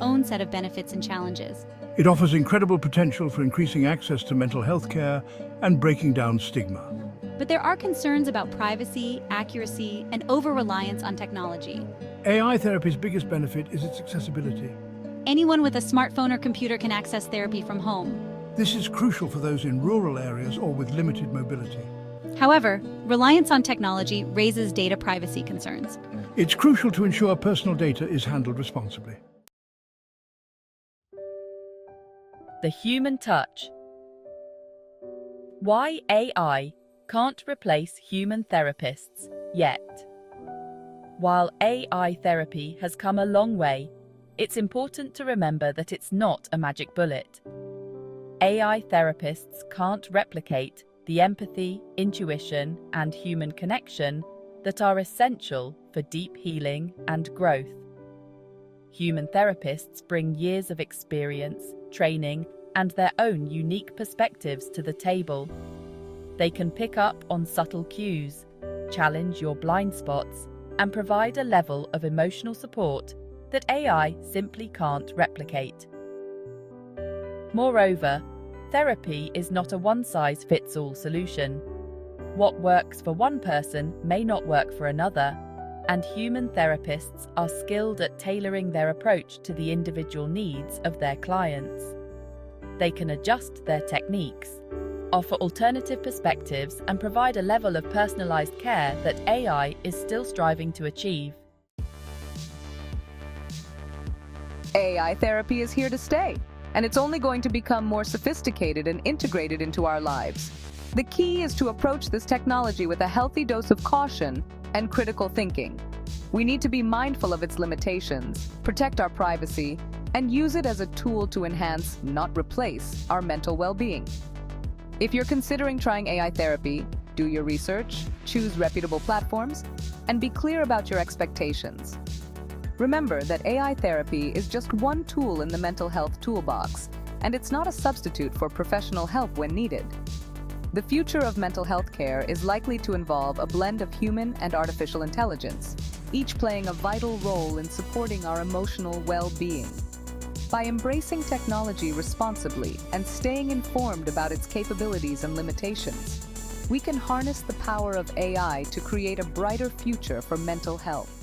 own set of benefits and challenges. It offers incredible potential for increasing access to mental health care and breaking down stigma. But there are concerns about privacy, accuracy, and over-reliance on technology. AI therapy's biggest benefit is its accessibility. Anyone with a smartphone or computer can access therapy from home. This is crucial for those in rural areas or with limited mobility. However, reliance on technology raises data privacy concerns. It's crucial to ensure personal data is handled responsibly. The human touch. Why AI can't replace human therapists yet. While AI therapy has come a long way, it's important to remember that it's not a magic bullet. AI therapists can't replicate the empathy, intuition, and human connection that are essential for deep healing and growth. Human therapists bring years of experience, training, and their own unique perspectives to the table. They can pick up on subtle cues, challenge your blind spots, and provide a level of emotional support that AI simply can't replicate. Moreover, therapy is not a one-size-fits-all solution. What works for one person may not work for another, and human therapists are skilled at tailoring their approach to the individual needs of their clients. They can adjust their techniques, offer alternative perspectives, and provide a level of personalized care that AI is still striving to achieve. AI therapy is here to stay, and it's only going to become more sophisticated and integrated into our lives. The key is to approach this technology with a healthy dose of caution and critical thinking. We need to be mindful of its limitations, protect our privacy, and use it as a tool to enhance, not replace, our mental well-being. If you're considering trying AI therapy, do your research, choose reputable platforms, and be clear about your expectations. Remember that AI therapy is just one tool in the mental health toolbox, and it's not a substitute for professional help when needed. The future of mental health care is likely to involve a blend of human and artificial intelligence, each playing a vital role in supporting our emotional well-being. By embracing technology responsibly and staying informed about its capabilities and limitations, we can harness the power of AI to create a brighter future for mental health.